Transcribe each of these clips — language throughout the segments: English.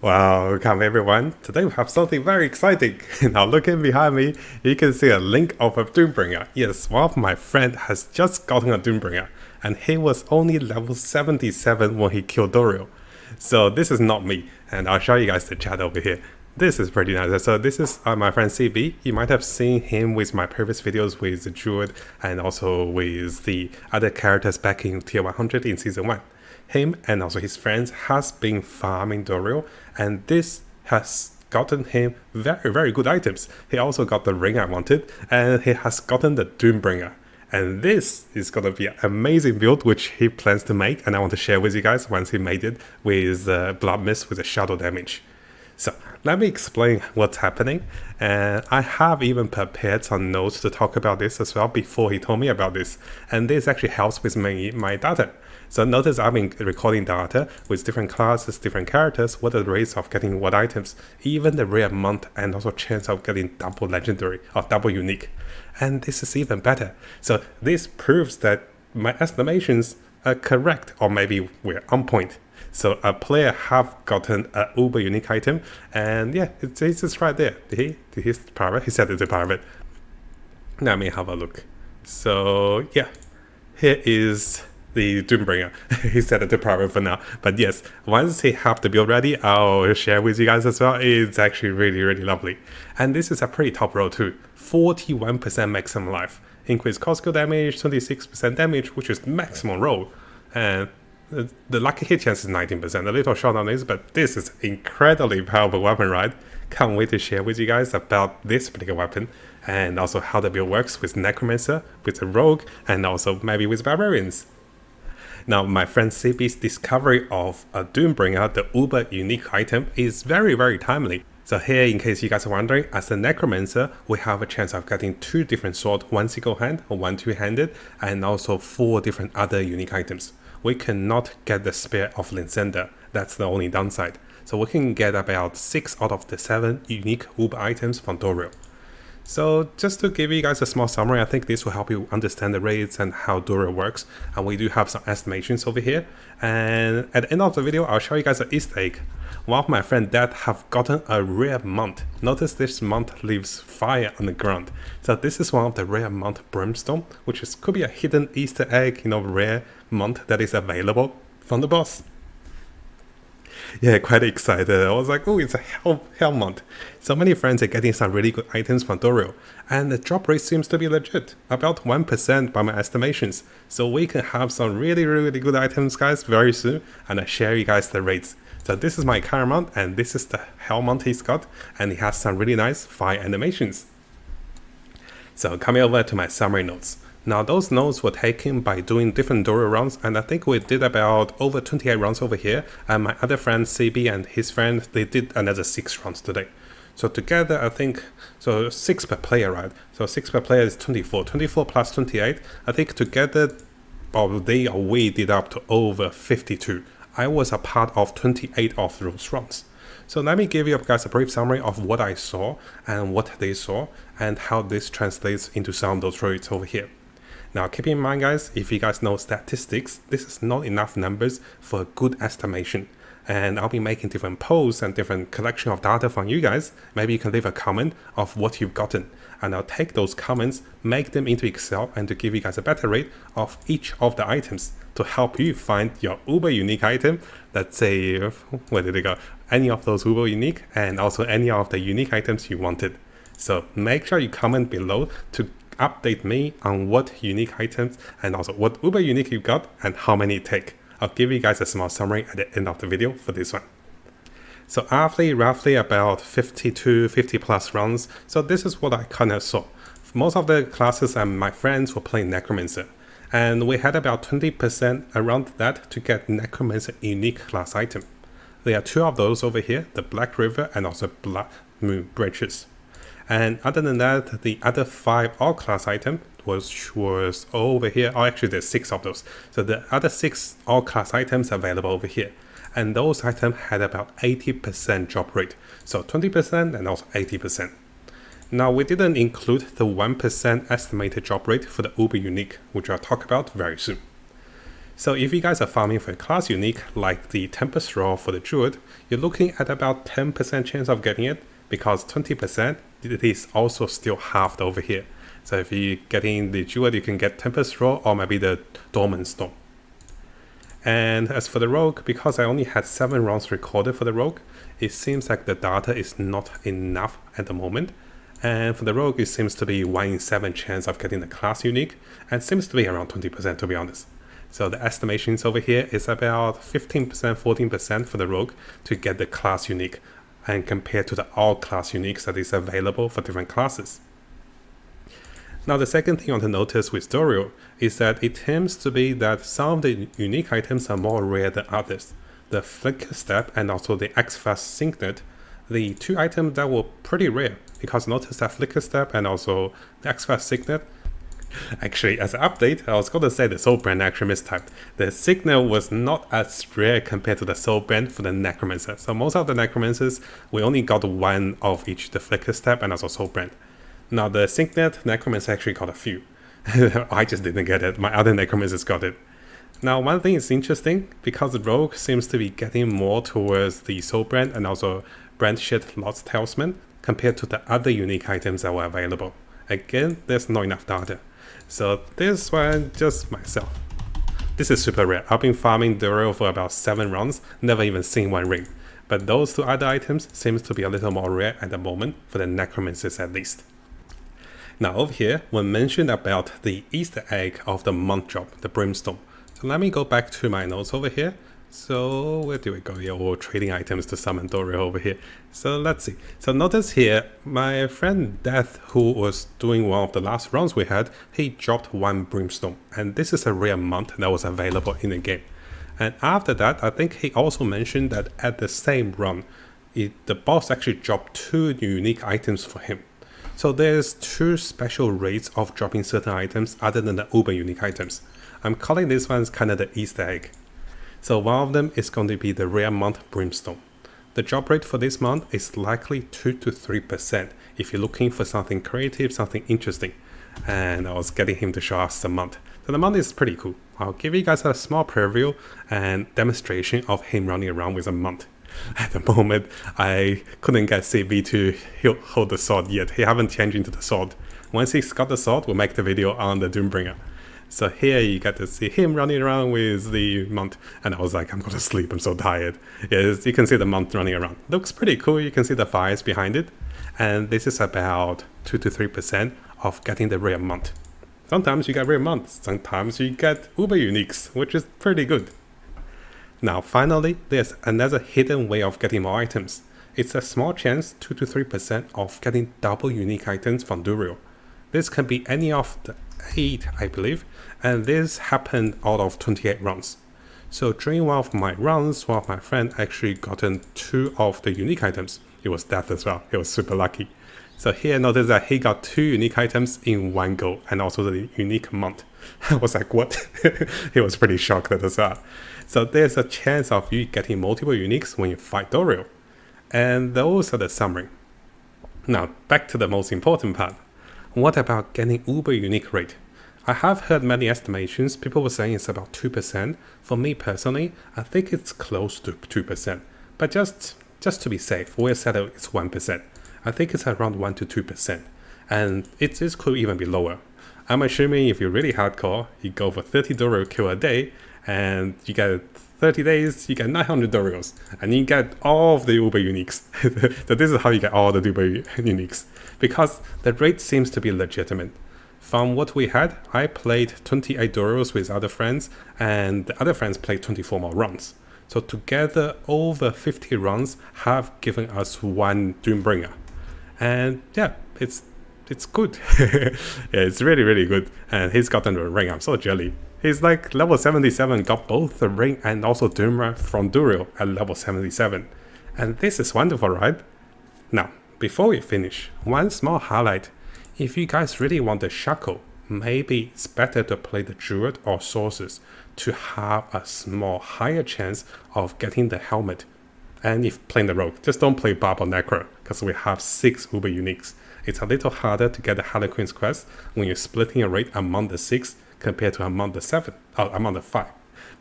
Welcome everyone. Today we have something very exciting. Now looking behind me, you can see a link of a Doombringer. Yes, one of my friends has just gotten a Doombringer, and he was only level 77 when he killed Doriel. So this is not me, and I'll show you guys the chat over here. This is pretty nice. So this is my friend CB. You might have seen him with my previous videos with the Druid and also with the other characters back in tier 100 in season 1. Him and also his friends has been farming Doriel, and this has gotten him very good items. He also got the ring I wanted, and he has gotten the Doombringer. And this is gonna be an amazing build which he plans to make, and I want to share with you guys once he made it with Blood Mist with a shadow damage. So let me explain what's happening, and I have even prepared some notes to talk about this as well before he told me about this, and this actually helps with my data. So notice I've been recording data with different classes, different characters, what are the rates of getting what items, even the rare month, and also chance of getting double legendary or double unique. And this is even better. So this proves that my estimations are correct, or maybe we're on point. So a player have gotten a uber unique item, and yeah, it's just right there. Did he private? He said it's a private. Let me have a look. So yeah, here is the Doombringer. He said it's a private for now, but yes, once he have the build ready, I'll share with you guys as well. It's actually really lovely, and this is a pretty top roll too. 41% maximum life, increased cost skill damage, 26% damage, which is maximum roll, and the lucky hit chance is 19%, a little short on this, but this is incredibly powerful weapon, right? Can't wait to share with you guys about this particular weapon, and also how the build works with Necromancer, with the Rogue, and also maybe with Barbarians. Now, my friend CB's discovery of a Doombringer, the uber unique item, is very timely. So here, in case you guys are wondering, as a Necromancer, we have a chance of getting 2 different swords, 1 single hand or 1 two-handed, and also 4 different other unique items. We cannot get the Spear of Lysander, that's the only downside. So we can get about 6 out of the 7 unique uber items from Doriel. So just to give you guys a small summary, I think this will help you understand the rates and how Doriel works, and we do have some estimations over here. And at the end of the video, I'll show you guys an Easter egg. One of my friends that have gotten a rare mount. Notice this mount leaves fire on the ground. So this is one of the rare mount Brimstone, which could be a hidden Easter egg, rare mount that is available from the boss. Yeah, quite excited. I was like, oh, it's a hell mount. So many friends are getting some really good items from Doriel, and the drop rate seems to be legit, about 1% by my estimations. So we can have some really good items, guys, very soon, and I'll share you guys the rates. So this is my current mount, and this is the hell mount he's got, and he has some really nice fire animations. So coming over to my summary notes. Now those notes were taken by doing different Doriel rounds, and I think we did about over 28 rounds over here, and my other friend CB and his friend, they did another 6 rounds today. So together I think, so 6 per player, right? So 6 per player is 24, 24 plus 28, I think together we did up to over 52. I was a part of 28 of those rounds. So let me give you guys a brief summary of what I saw and what they saw, and how this translates into some of those rates over here. Now keep in mind, guys, if you guys know statistics, this is not enough numbers for a good estimation. And I'll be making different polls and different collection of data from you guys. Maybe you can leave a comment of what you've gotten, and I'll take those comments, make them into Excel, and to give you guys a better rate of each of the items to help you find your uber unique item. Let's say, where did it go? Any of those uber unique, and also any of the unique items you wanted. So make sure you comment below to update me on what unique items and also what uber unique you got and how many it take. I'll give you guys a small summary at the end of the video for this one. So after roughly about 50 plus rounds, so this is what I kind of saw. Most of the classes and my friends were playing Necromancer, and we had about 20% around that to get Necromancer unique class item. There are 2 of those over here, the Black River and also Blood Moon Bridges. And other than that, the other 5 all class item was over here. Oh, actually there's 6 of those. So the other 6 all class items available over here. And those items had about 80% drop rate. So 20% and also 80%. Now we didn't include the 1% estimated drop rate for the uber unique, which I'll talk about very soon. So if you guys are farming for a class unique like the Tempest Roar for the Druid, you're looking at about 10% chance of getting it, because 20% it is also still halved over here. So if you're getting the Druid, you can get Tempest Roar or maybe the Dormant Storm. And as for the Rogue, because I only had 7 rounds recorded for the Rogue, it seems like the data is not enough at the moment. And for the Rogue, it seems to be 1 in 7 chance of getting the class unique, and seems to be around 20% to be honest. So the estimations over here is about 15%, 14% for the Rogue to get the class unique, and compared to the all class uniques that is available for different classes. Now the second thing I want to notice with Dorial is that it tends to be that some of the unique items are more rare than others. The Flicker Step and also the X-Fast Signet, the 2 items that were pretty rare, because notice that Flicker Step and also the X-Fast Signet. Actually, as an update, I was going to say the Soul Brand actually mistyped. The Signet was not as rare compared to the Soul Brand for the Necromancer. So most of the Necromancers, we only got 1 of each, the Flicker Step and also Soul Brand. Now the Signet Necromancer actually got a few. I just didn't get it, my other Necromancers got it. Now one thing is interesting, because the Rogue seems to be getting more towards the Soul Brand and also Brandshit Lost Talisman compared to the other unique items that were available. Again, there's not enough data. So this one, just myself. This is super rare. I've been farming Dorial for about 7 rounds, never even seen 1 ring. But those 2 other items seems to be a little more rare at the moment, for the Necromancers at least. Now over here, we mentioned about the Easter egg of the month drop, the Brimstone. So let me go back to my notes over here. So where do we go? Yeah, we're trading items to summon Dorial over here. So let's see. So notice here, my friend Death, who was doing one of the last rounds we had, he dropped 1 Brimstone. And this is a rare month that was available in the game. And after that, I think he also mentioned that at the same run, the boss actually dropped 2 unique items for him. So there's 2 special rates of dropping certain items other than the uber unique items. I'm calling this one kind of the Easter egg. So one of them is going to be the rare month Brimstone. The drop rate for this month is likely 2 to 3% if you're looking for something creative, something interesting. And I was getting him to show us the month. So the month is pretty cool. I'll give you guys a small preview and demonstration of him running around with a month. At the moment, I couldn't get CB to hold the sword yet. He haven't changed into the sword. Once he's got the sword, we'll make the video on the Doombringer. So here you get to see him running around with the month, and I was like, I'm gonna sleep, I'm so tired. Yes, you can see the month running around. Looks pretty cool, you can see the fires behind it. And this is about 2 to 3% of getting the rare month. Sometimes you get rare months, sometimes you get uber uniques, which is pretty good. Now finally, there's another hidden way of getting more items. It's a small chance, 2 to 3% of getting double unique items from Dorial. This can be any of the 8, I believe, and this happened out of 28 rounds. So during one of my runs, one of my friends actually gotten 2 of the unique items. It was Death as well, he was super lucky. So here notice that he got 2 unique items in 1 go, and also the unique month. I was like, what? He was pretty shocked as well. So there's a chance of you getting multiple uniques when you fight Dorial. And those are the summary. Now back to the most important part. What about getting uber unique rate? I have heard many estimations, people were saying it's about 2%. For me personally, I think it's close to 2%. But just to be safe, we'll set it it's 1%. I think it's around 1 to 2%. And it could even be lower. I'm assuming if you're really hardcore, you go for 30 Dorial kill a day, and you get 30 days, you get 900 Dorials, and you get all of the uber uniques. So this is how you get all the uber uniques, because the rate seems to be legitimate. From what we had, I played 28 Dorials with other friends, and the other friends played 24 more rounds. So together, over 50 runs have given us 1 Doombringer. And yeah, it's good. Yeah, it's really, really good. And he's gotten the ring. I'm so jelly. He's like level 77, got both the ring and also Doomra from Dorial at level 77. And this is wonderful, right? Now, before we finish, one small highlight. If you guys really want the Shackle, maybe it's better to play the Druid or Sources to have a small higher chance of getting the helmet. And if playing the Rogue, just don't play Barb or Necro, because we have 6 uber uniques. It's a little harder to get the Harlequin's quest when you're splitting a rate among the 6 compared to among the 7, or among the 5.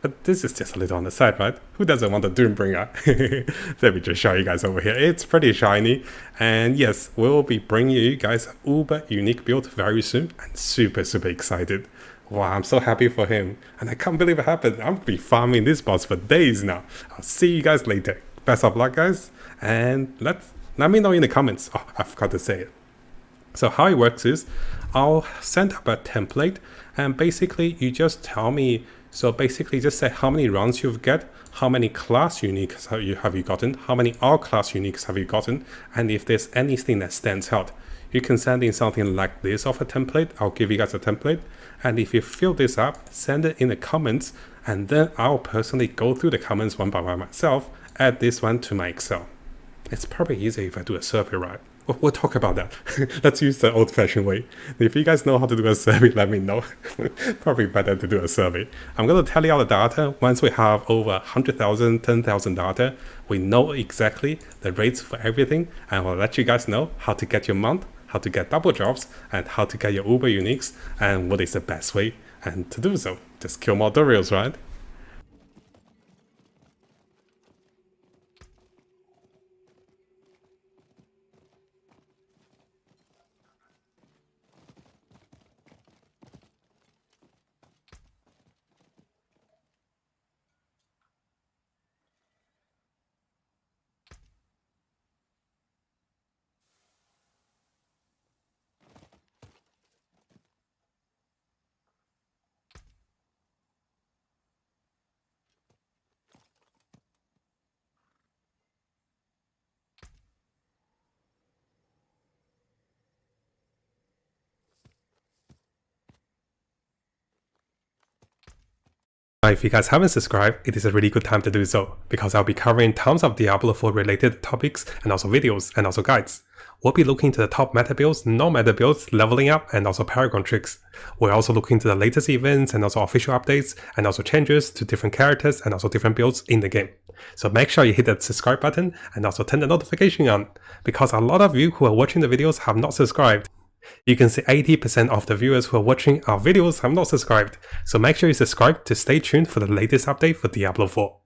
But this is just a little on the side, right? Who doesn't want a Doombringer? Let me just show you guys over here. It's pretty shiny. And yes, we'll be bringing you guys an uber unique build very soon. And super excited. Wow, I'm so happy for him. And I can't believe it happened. I'll be farming this boss for days now. I'll see you guys later. Best of luck, guys. And let me know in the comments. Oh, I forgot to say it. So how it works is, I'll send up a template, and basically you just tell me, so basically just say how many runs you've got, how many class uniques have you gotten, how many all class uniques have you gotten, and if there's anything that stands out. You can send in something like this of a template. I'll give you guys a template, and if you fill this up, send it in the comments, and then I'll personally go through the comments one by one myself, add this one to my Excel. It's probably easier if I do a survey, right? We'll talk about that. Let's use the old-fashioned way. If you guys know how to do a survey, let me know. Probably better to do a survey. I'm going to tell you all the data. Once we have over 100,000, 10,000 data, we know exactly the rates for everything, and we'll let you guys know how to get your mount, how to get double drops, and how to get your uber uniques, and what is the best way and to do so. Just kill more Duriels, right? If you guys haven't subscribed, it is a really good time to do so, because I'll be covering tons of Diablo 4 related topics and also videos and also guides. We'll be looking to the top meta builds, non-meta builds, leveling up, and also Paragon tricks. We're also looking to the latest events and also official updates, and also changes to different characters and also different builds in the game. So make sure you hit that subscribe button and also turn the notification on, because a lot of you who are watching the videos have not subscribed. You can see 80% of the viewers who are watching our videos have not subscribed, so make sure you subscribe to stay tuned for the latest update for Diablo 4.